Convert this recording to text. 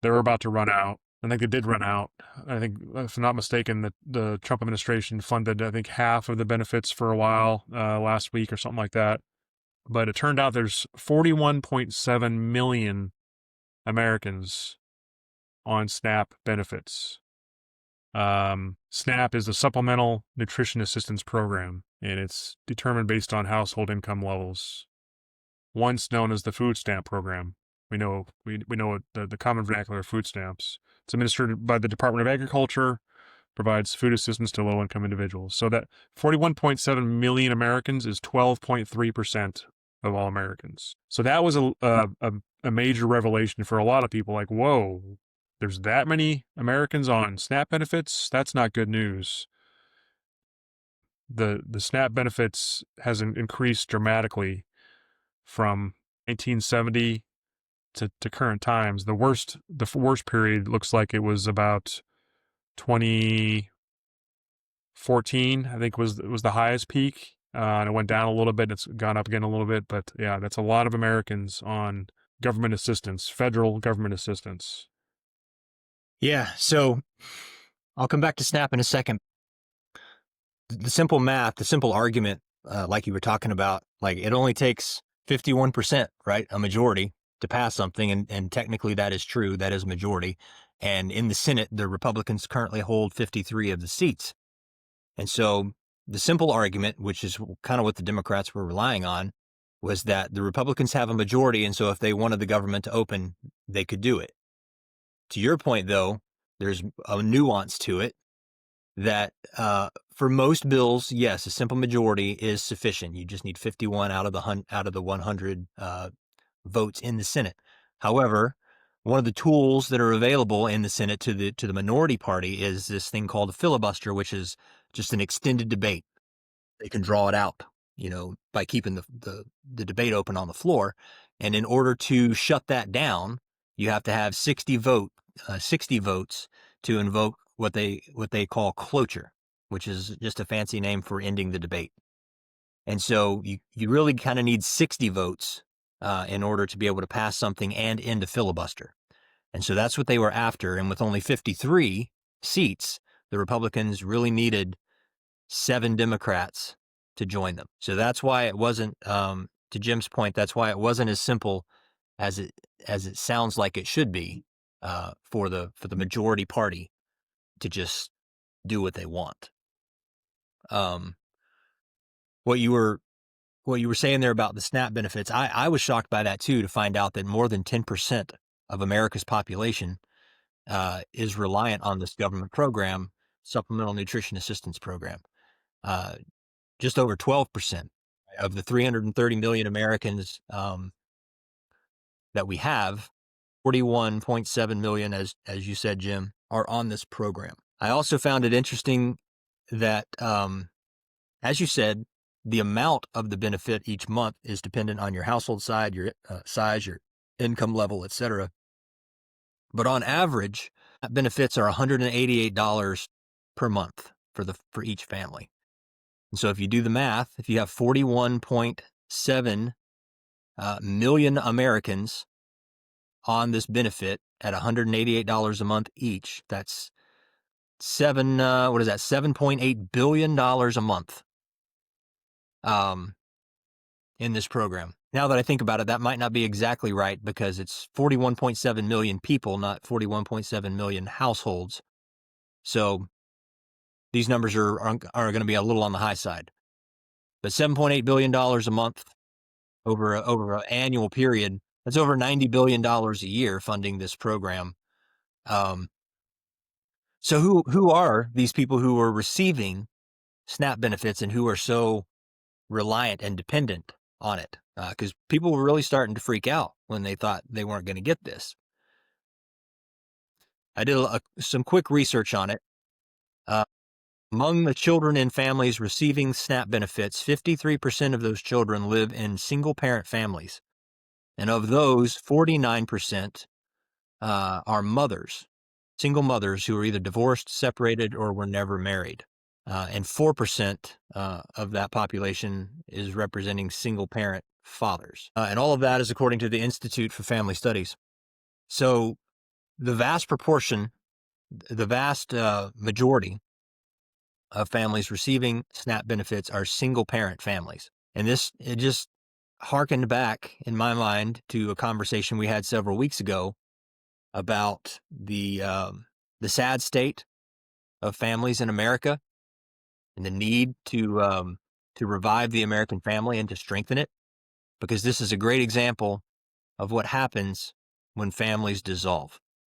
They were about to run out. I think they did run out. I think, if I'm not mistaken, the Trump administration funded, I think, half of the benefits for a while last week or something like that. But it turned out there's 41.7 million Americans on SNAP benefits. SNAP is the Supplemental Nutrition Assistance Program, and it's determined based on household income levels. Once known as the food stamp program. We know the common vernacular of food stamps. It's administered by the Department of Agriculture, provides food assistance to low-income individuals. So that 41.7 million Americans is 12.3% of all Americans. So that was a major revelation for a lot of people. Like, whoa, there's that many Americans on SNAP benefits? That's not good news. The SNAP benefits has increased dramatically from 1970 to current times. The worst period looks like it was about 2014. I think was the highest peak, and it went down a little bit. It's gone up again a little bit, but yeah, that's a lot of Americans on government assistance, federal government assistance. Yeah, so I'll come back to SNAP in a second. The simple math, the simple argument, like you were talking about, like it only takes 51%, right? A majority to pass something. And technically that is true. That is a majority. And in the Senate, the Republicans currently hold 53 of the seats. And so the simple argument, which is kind of what the Democrats were relying on, was that the Republicans have a majority. And so if they wanted the government to open, they could do it. To your point, though, there's a nuance to it that for most bills, yes, a simple majority is sufficient. You just need 51 out of the 100 votes in the Senate. However, one of the tools that are available in the Senate to the minority party is this thing called a filibuster, which is just an extended debate. They can draw it out, by keeping the debate open on the floor. And in order to shut that down, you have to have 60 votes to invoke what they call cloture, which is just a fancy name for ending the debate. And so you really kind of need 60 votes in order to be able to pass something and end a filibuster. And so that's what they were after. And with only 53 seats, the Republicans really needed 7 Democrats to join them. So that's why it wasn't, to Jim's point, that's why it wasn't as simple as it sounds like it should be for the majority party to just do what they want. What you were saying there about the SNAP benefits, I was shocked by that too, to find out that more than 10% of America's population is reliant on this government program, Supplemental Nutrition Assistance Program. Just over 12% of the 330 million Americans that we have, 41.7 million, as you said, Jim, are on this program. I also found it interesting that, as you said, the amount of the benefit each month is dependent on your household size, your income level, etc. But on average, benefits are $188 per month for each family. And so if you do the math, if you have 41.7 million Americans on this benefit at $188 a month each, that's $7.8 billion a month in this program. Now that I think about it, that might not be exactly right, because it's 41.7 million people, not 41.7 million households. So these numbers are going to be a little on the high side. But $7.8 billion a month over an annual period, that's over $90 billion a year funding this program. So who are these people who are receiving SNAP benefits and who are so reliant and dependent on it? Because people were really starting to freak out when they thought they weren't going to get this. I did some quick research on it. Among the children in families receiving SNAP benefits, 53% of those children live in single-parent families. And of those, 49% are mothers, single mothers who are either divorced, separated, or were never married. And 4% of that population is representing single-parent fathers. And all of that is according to the Institute for Family Studies. So the vast proportion, the vast majority of families receiving SNAP benefits are single parent families. And it just harkened back in my mind to a conversation we had several weeks ago about the sad state of families in America and the need to revive the American family and to strengthen it, because this is a great example of what happens when families dissolve.